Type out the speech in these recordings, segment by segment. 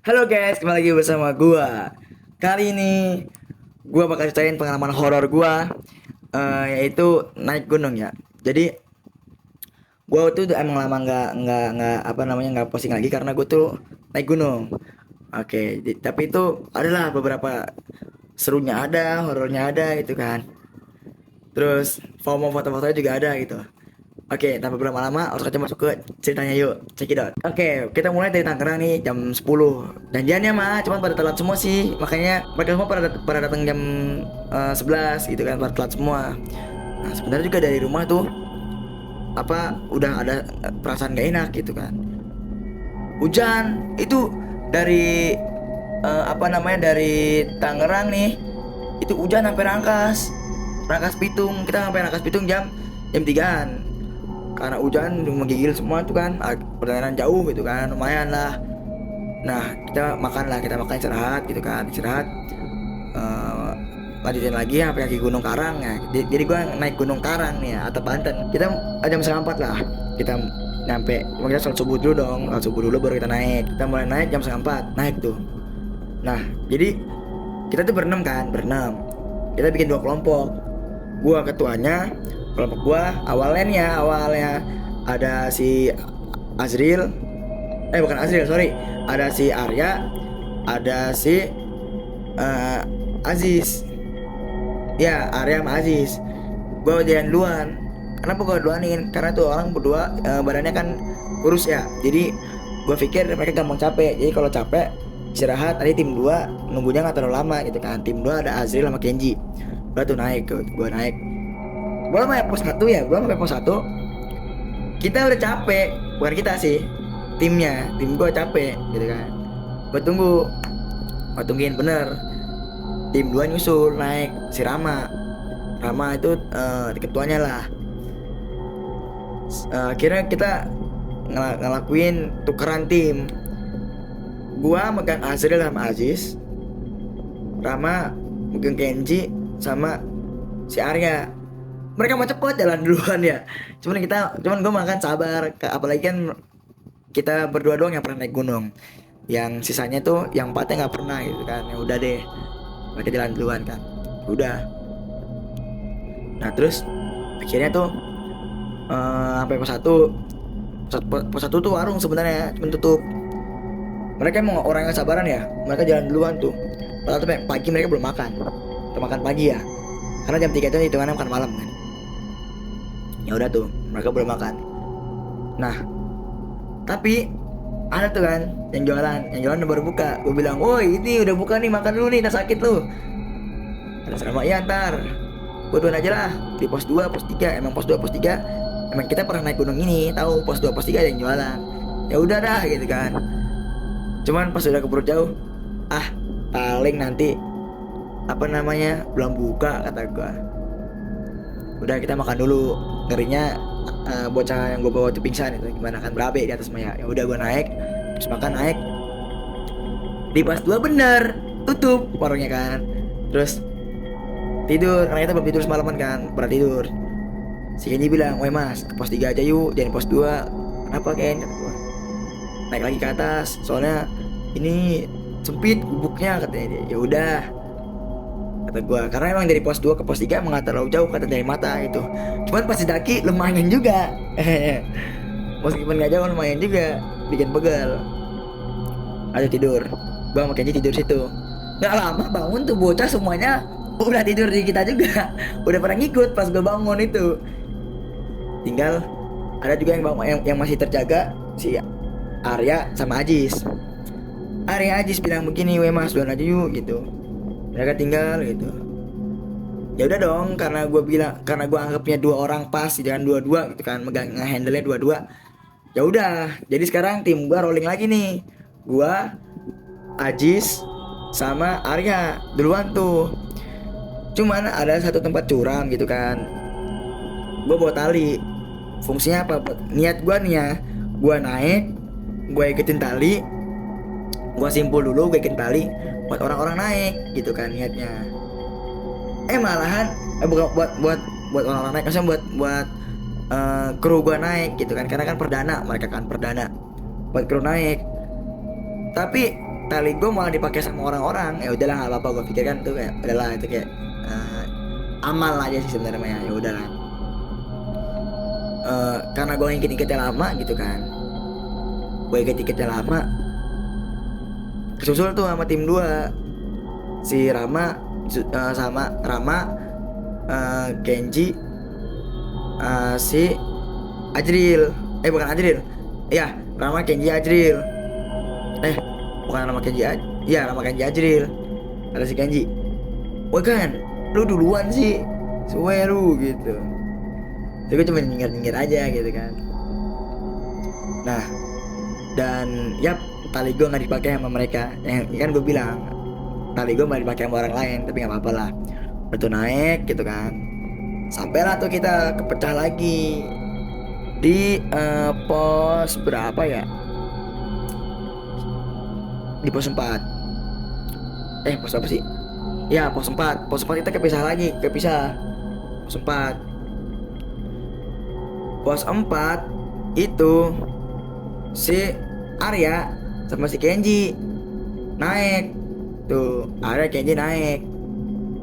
Halo guys, kembali lagi bersama gua. Kali ini gua bakal ceritain pengalaman horor gua, yaitu naik gunung ya. Jadi gua tuh emang lama nggak posting lagi karena gua tuh naik gunung. Oke, tapi itu adalah beberapa serunya ada, horornya ada gitu kan. Terus FOMO foto-fotonya juga ada gitu. Oke, tanpa berlama-lama, langsung aja masuk ke ceritanya yuk. Check it out. Oke, kita mulai dari Tangerang nih jam 10. Janjiannya mah cuma pada telat semua sih. Makanya mereka semua pada datang jam 11 gitu kan, pada telat semua. Nah, sebenarnya juga dari rumah tuh udah ada perasaan gak enak gitu kan. Hujan itu dari dari Tangerang nih. Itu hujan sampai Rangkas. Rangkas Pitung, kita sampai Rangkas Pitung jam 3-an karena hujan udah menggigil semua tuh kan. Perjalanan jauh gitu kan, lumayan lah. Nah, kita makan istirahat gitu kan, istirahat. Eh, Lanjutin lagi sampai kaki Gunung Karang ya. Jadi gua naik Gunung Karang nih ya, atau Banten. Kita jam setengah 4 lah kita nyampe. Cuma kita sholat subuh dulu dong, sholat subuh dulu baru kita naik. Kita mulai naik jam setengah 4, naik tuh. Nah, jadi kita tuh berenam kan, berenam. Kita bikin dua kelompok. Gua ketuanya. Kelompok gua awalnya ada si Azril, bukan Azril, sorry, ada si Arya, ada si Aziz. Ya, Arya sama Aziz. Gua jalan duluan. Kenapa gua duluanin? Karena tuh orang berdua badannya kan kurus ya. Jadi gua pikir mereka gampang capek. Jadi kalau capek istirahat, nanti tim 2 nunggunya nggak terlalu lama gitu kan. Tim 2 ada Azril sama Kenji. Gua tuh naik, gua naik. Gua sampai pos 1 ya, gua sampai pos 1. Kita udah capek, bukan kita sih, tim gua capek gitu kan. Gua tungguin bener. Tim 2 nyusul naik si Rama itu ketuanya lah. Akhirnya kita ngelakuin tukeran tim. Gua megang Azril sama Aziz, Rama megang Kenji sama si Arya. Mereka mau cepet jalan duluan ya. Cuman gue makan sabar. Apalagi kan kita berdua doang yang pernah naik gunung. Yang sisanya tuh yang empatnya nggak pernah gitu kan. Ya udah deh, mereka jalan duluan kan. Udah. Nah terus akhirnya tuh sampai pos 1 tuh warung sebenarnya cuma tutup. Mereka emang orang yang sabaran ya. Mereka jalan duluan tuh. Padahal tuh pagi mereka belum makan. Kita makan pagi ya. Karena jam 3 itu hitungannya makan malam kan. Ya udah tuh, mereka belum makan. Nah, tapi ada tuh kan yang jualan udah baru buka. Gue bilang, woi ini udah buka nih, makan dulu nih, tak sakit lu. Ada sama, iya ntar gue duluan aja lah. Di pos 2, pos 3, emang pos 2, pos 3 emang kita pernah naik gunung ini, tahu pos 2, pos 3 ada yang jualan. Ya udah dah gitu kan. Cuman pas udah keburu jauh, paling nanti belum buka kata gue. Udah kita makan dulu, ngerinya bocah yang gue bawa itu pingsan itu gimana kan, berabe di atas Maya. Ya udah gue naik, terus makan naik di pos 2 bener tutup warungnya kan. Terus tidur karena kita belum tidur semalaman kan, pernah tidur. Si Kenji bilang, woi mas ke pos 3 aja yuk, jangan pos 2. Kenapa Ken, kata gue. Naik lagi ke atas soalnya ini sempit gubuknya katanya dia. Ya udah kata gue, karena emang dari pos 2 ke pos 3 emang gak terlalu jauh kata dari mata itu. Cuman pas daki lumayan juga. Meskipun gak jauh lumayan juga, bikin pegel. Ayo tidur, gue sama Kenji tidur situ. Gak lama bangun tuh bocah semuanya udah tidur di kita juga. Udah pernah ngikut pas gue bangun itu. Tinggal ada juga yang masih terjaga, si Arya sama Ajis. Arya Ajis bilang begini, weh mas duluan aja yuk gitu. Mereka tinggal gitu. Ya udah dong, karena gue anggapnya 2 orang pas, jangan 2-2 gitu kan, megang handle-nya 2-2. Ya udah, jadi sekarang tim gue rolling lagi nih. Gue, Ajis sama Arya duluan tuh. Cuman ada satu tempat curam gitu kan. Gue bawa tali. Fungsinya apa? Niat gue nih ya, gue naik, gue ikutin tali, gue simpul dulu, gue ikutin tali buat orang-orang naik gitu kan niatnya. Malahan bukan buat orang-orang naik, maksudnya buat kru gua naik gitu kan, karena kan perdana, mereka kan perdana, buat kru naik. Tapi tali gue malah dipakai sama orang-orang. Ya udahlah nggak apa-apa, gue pikirkan tuh kayak udahlah itu kayak amal aja sih sebenarnya. Ya udahlah. Karena gue ngikut-ngikutnya lama gitu kan, gue ikut-ikutnya lama, kesusul tuh sama tim 2, si Rama sama Rama, Kenji, si Ajril, bukan Ajril, ya Rama, Kenji, Ajril, bukan Rama, Kenji, ya Rama, Kenji, Ajril, ada si Kenji. Wah kan, lu duluan sih, swear lu gitu. Jadi gue cuma nyengir-nyengir aja gitu kan. Nah, dan yap, tali gue nggak dipakai sama mereka. Yang kan gue bilang tali gue malah dipakai sama orang lain, tapi nggak apa-apa lah. Betul naik gitu kan. Sampailah tuh kita kepecah lagi di pos berapa ya? Di pos 4. Pos apa sih? Ya pos 4. Pos 4 kita kepisah lagi, pos 4. Pos 4 itu si Arya sama si Kenji naik tuh. Arya, Kenji naik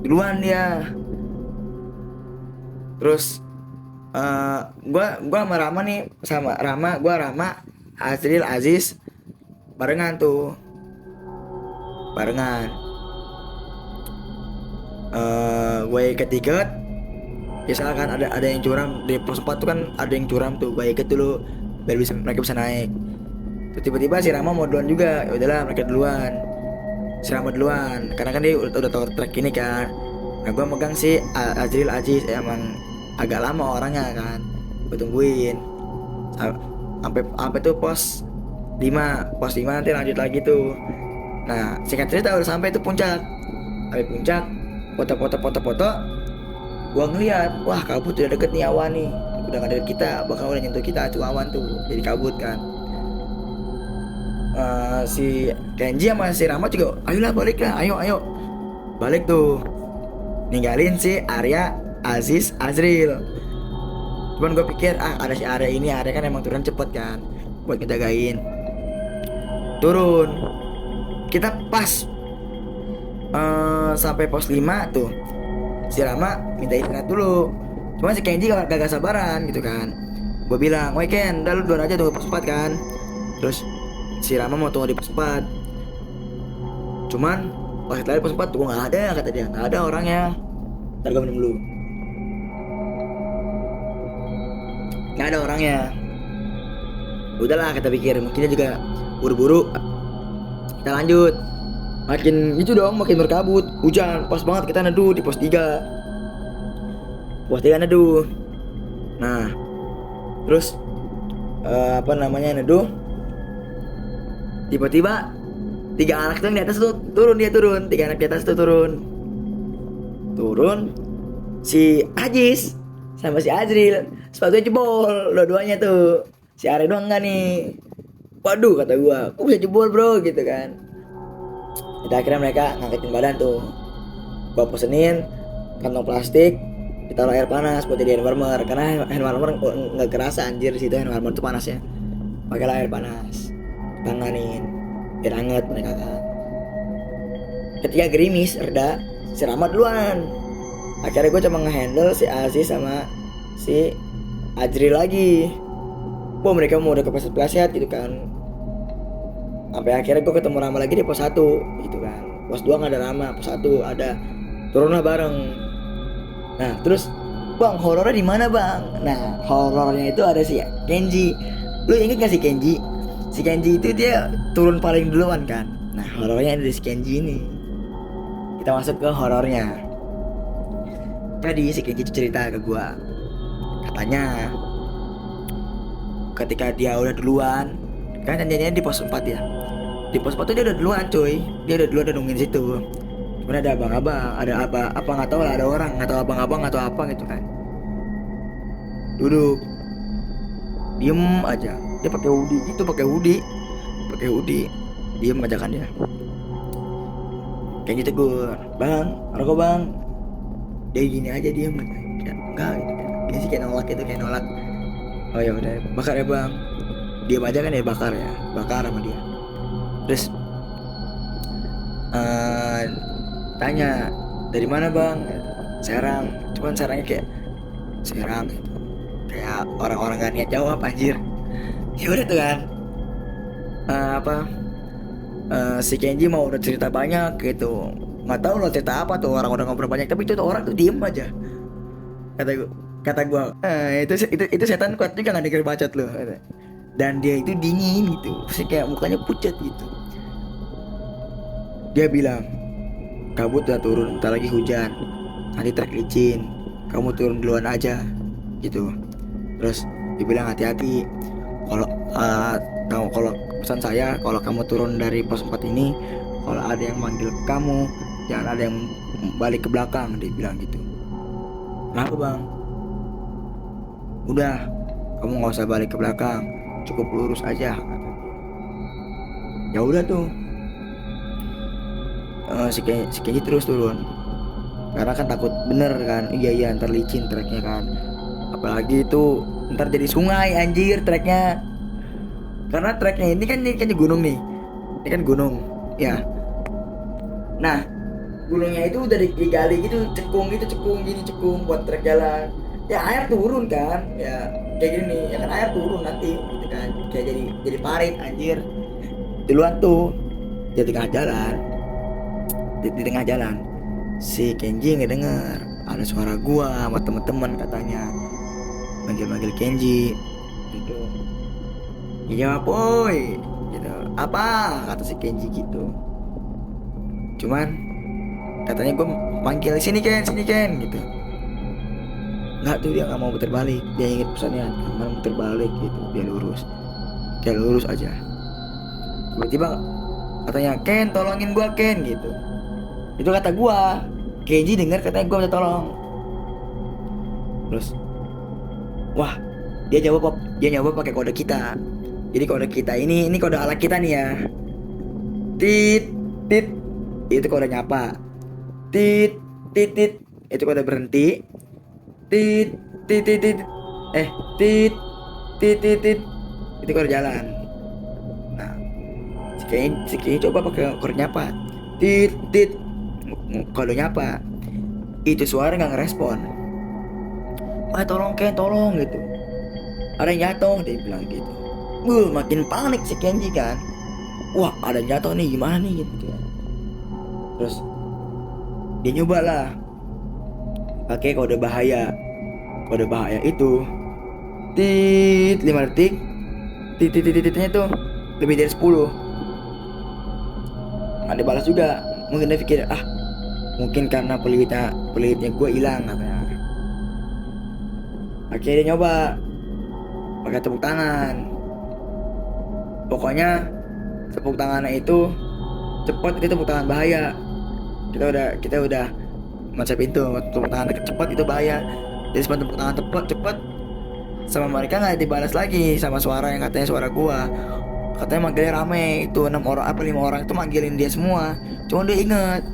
duluan dia. Terus gua sama Rama nih, sama Rama, Azril, Aziz barengan tuh, gue iket biasa kan, ada yang curam di pos 4 tuh kan, ada yang curam tuh, gue iket dulu biar mereka bisa naik. Terus tiba-tiba si Rama mau duluan juga. Ya udahlah mereka duluan, si Rama duluan karena kan dia udah tahu trek ini kan. Nah gue megang si Azril, Aziz, emang agak lama orangnya kan, gue tungguin sampai tuh pos 5 nanti lanjut lagi tuh. Nah singkat cerita udah sampai tuh puncak, foto, gua ngeliat, wah kabut udah deket nih, awan nih udah nggak deket kita, bahkan udah nyentuh kita tuh awan tuh, jadi kabut kan. Si Kenji sama si Rama juga, ayolah balik lah, ayo balik tuh, ninggalin si Arya, Aziz, Azril. Cuman gue pikir ada si Arya ini, Arya kan emang turun cepet kan buat ngejagain. Turun kita pas sampai pos 5 tuh, si Rama minta istirahat dulu. Cuma si Kenji gak sabaran gitu kan. Gue bilang, woi Ken, udah lu duluan aja tunggu pos 4 kan. Terus si Rama mau tunggu di pos 4. Cuman pas kita di pos 4 tuh gak ada, kata dia, gak ada orangnya. Ntar gue minum dulu. Gak ada orangnya. Udahlah kita pikir, mungkin dia juga buru-buru. Kita lanjut. Makin itu dong, makin berkabut, hujan, pas banget kita neduh di pos 3. Pos 3 neduh. Nah, terus neduh. Tiba-tiba 3 anak tuh yang di atas tuh turun, 3 anak di atas tuh turun. Si Ajis sama si Azril sepatunya jebol, dua-duanya tuh. Si Are doang enggak nih. Waduh kata gua, kok bisa jebol bro gitu kan. Kita akhirnya mereka ngangkatin badan tuh, gua pesenin kantong plastik, ditaruh air panas buat jadi hand warmer, karena hand warmer nggak kerasa anjir di situ, hand warmer tuh panasnya. Pakailah air panas, tanganin biar hangat mereka kan. Ketika gerimis reda, si Rama duluan. Akhirnya gue cuma ngehandle si Aziz sama si Ajri lagi. Wah mereka mau udah kepleset-pleset gitu kan. Sampai akhirnya gue ketemu Rama lagi di pos 1 gitu kan. Pos 2 gak ada Rama, pos 1 ada. Turunlah bareng. Nah terus, bang horornya di mana bang? Nah horornya itu ada si Kenji. Lu inget gak si Kenji? Si Kenji itu dia turun paling duluan kan. Nah horornya ada di si Kenji ini. Kita masuk ke horornya. Jadi si Kenji cerita ke gue, katanya ketika dia udah duluan, kan janjinya di pos 4 ya. Di pos 4 tuh dia udah duluan cuy. Dia udah duluan, udah nungguin situ. Cuman ada abang-abang, ada apa nggak tahu lah, ada orang nggak tahu, abang-abang nggak tahu apa gitu kan. Duduk, diem aja. Dia pakai hoodie, diem aja kan dia. Kayak gitu tegur, bang, rokok bang. Dia gini aja diem, enggak gitu. Dia sih kayak nolak. Oh ya udah, bakar ya bang. Diam aja kan ya, bakar sama dia. Terus eh, tanya dari mana bang, Serang. Cuman Serangnya kayak Serang gitu. Kayak orang-orang gak niat jawab anjir. Ya udah tuh kan. Apa si Kenji mau udah cerita banyak gitu, nggak tahu lo cerita apa tuh, orang udah ngobrol banyak tapi itu tuh orang tuh diem aja. Kata gua itu setan kuat juga nggak denger bacot lo, dan dia itu dingin gitu sih, kayak mukanya pucat gitu. Dia bilang kabut udah turun, ntar lagi hujan, nanti trek licin, kamu turun duluan aja gitu. Terus dibilang hati-hati, kalau kalau pesan saya, kalau kamu turun dari pos 4 ini, kalau ada yang manggil kamu jangan ada yang balik ke belakang, dia bilang gitu. Kenapa bang? Udah, kamu nggak usah balik ke belakang, cukup lurus aja. Ya udah tuh, si Kenji terus turun karena kan takut bener kan, iya ntar licin treknya kan, apalagi itu ntar jadi sungai anjir treknya. Karena treknya ini kan gunung nih, ini kan gunung ya. Nah, gunungnya itu udah digali gitu, cekung gini, cekung buat trek jalan. Ya air turun kan, ya kayak gini nih, ya kan air turun nanti gitu kan, kayak jadi parit anjir. Duluan tuh di tengah jalan, di tengah jalan si Kenji ngedenger ada suara gua sama temen-temen katanya manggil-manggil Kenji gitu. Iya boy gitu, apa kata si Kenji gitu. Cuman katanya gue manggil sini Ken gitu. Nggak tuh, dia nggak mau putar balik, dia inget pesannya mau putar balik gitu, dia lurus, kayak lurus aja. Tiba-tiba katanya Ken tolongin gua Ken gitu. Itu kata gua. Kenji dengar katanya gua minta tolong. Terus wah, dia jawab pakai kode kita. Jadi kode kita ini kode ala kita nih ya. Tit tit itu kode nyapa. Tit tit tit itu kode berhenti. Tit tit tit tit tit tit tit tit itu kode jalan. Nah, si Kenji coba pakai kode nyapa. Tit tit kode nyapa. Itu suara nggak ngerespon. Tolong Ken, tolong gitu. Ada yang jatuh, dia bilang gitu. Makin panik si Kenji kan. Wah, ada yang jatuh nih, gimana nih gitu. Terus dia nyoba lah pakai kode bahaya. Kode bahaya itu tit 5 detik. Titiknya tuh lebih dari 10. Ada balas juga. Mungkin dia pikir mungkin karena pelitnya gue hilang katanya. Akhirnya dia nyoba pakai tepuk tangan. Pokoknya tepuk tangannya itu cepat, itu tepuk tangan bahaya. Kita udah macam pintu tepuk tangan cepat itu bahaya. Jadi sempat tepuk tangan cepet sama mereka nggak dibalas lagi sama suara yang katanya suara gua. Katanya manggilnya rame, itu 6 orang apa 5 orang itu manggilin dia semua. Cuma dia inget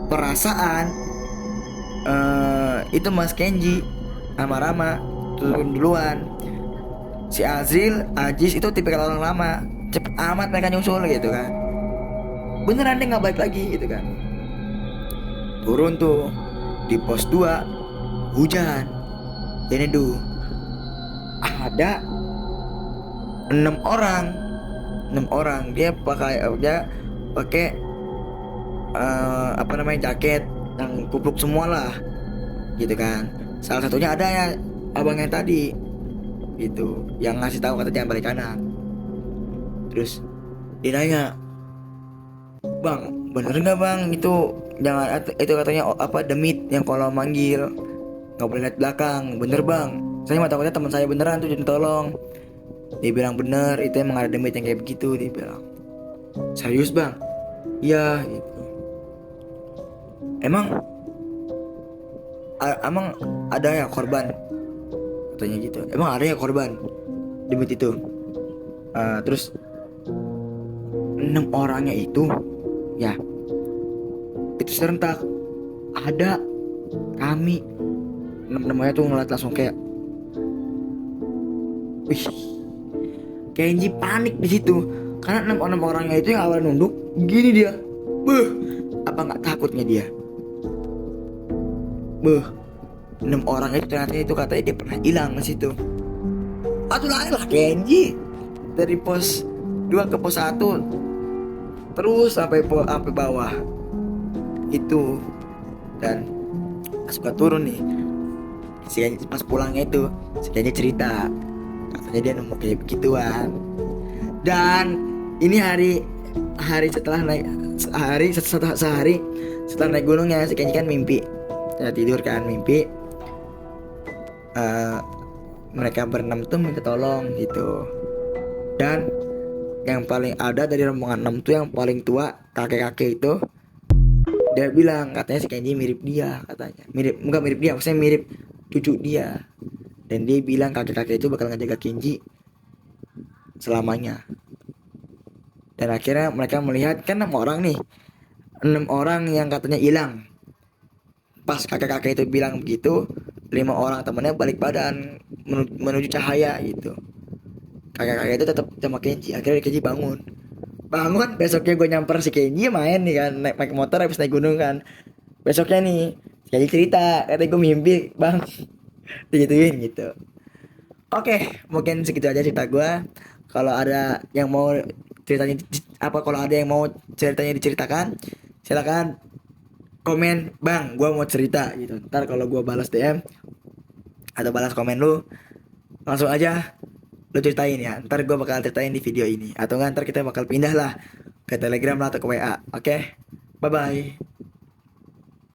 perasaan itu Mas Kenji sama Rama turun duluan. Si Azril, Ajis itu tipikal orang lama, cepet amat mereka nyusul gitu kan. Beneran dia nggak balik lagi gitu kan. Turun tuh di pos 2 hujan. Ini tuh ada 6 orang dia pakai apa namanya, jaket yang kupluk semua lah gitu kan. Salah satunya ada ya abang yang tadi gitu, yang ngasih tahu kata jangan balik kanan. Terus dia nanya, bang bener nggak bang itu jangan, itu katanya apa demit yang kalau manggil nggak boleh lihat belakang, bener bang? Saya mah takutnya teman saya beneran tuh jadi tolong. Dia bilang bener, itu emang ada demit yang kayak begitu. Dia bilang serius bang? Iya gitu. Emang ada ya korban, katanya gitu. Emang ada ya korban demit itu? Terus 6 orangnya itu ya itu serentak ada kami 6-6-nya tuh ngeliat langsung kayak wih, Kenji panik di situ karena 6 orangnya itu yang awal nunduk gini dia Buh, apa nggak takutnya dia? Buh, 6 orang itu ternyata itu katanya dia pernah hilang di situ. Satu lain lah Kenji, dari pos 2 ke pos 1 terus sampai bawah itu. Dan pas gua turun nih, si Kenji pas pulangnya itu si Kenji cerita katanya dia nemu kayak begituan. Dan ini hari hari setelah naik sehari setelah naik gunungnya, si Kenji kan mimpi ya, tidur kan mimpi eh, mereka berenam tuh minta tolong gitu. Dan yang paling ada dari rombongan 6 tuh yang paling tua, kakek-kakek itu, dia bilang katanya si Kenji mirip dia, katanya mirip, enggak mirip dia, maksudnya mirip cucu dia. Dan dia bilang kakek-kakek itu bakal ngejaga Kenji selamanya. Dan akhirnya mereka melihat kan 6 orang nih, 6 orang yang katanya hilang. Pas kakek-kakek itu bilang begitu, 5 orang temennya balik badan menuju cahaya gitu. Kakek-kakek itu tetap sama Kenji. Akhirnya Kenji bangun. Besoknya gue nyamper si Kenji main nih kan, naik motor habis naik gunung kan. Besoknya nih si Kenji cerita, katanya gue mimpi bang, digituin gitu. Oke, mungkin segitu aja cerita gue. Kalau ada yang mau ceritanya kalau ada yang mau ceritanya diceritakan, silakan komen bang, gue mau cerita gitu. Ntar kalau gue balas DM atau balas komen lu, langsung aja lu ceritain ya. Ntar gue bakal ceritain di video ini, atau nggak ntar kita bakal pindah lah ke Telegram lah atau ke WA. Oke, bye bye.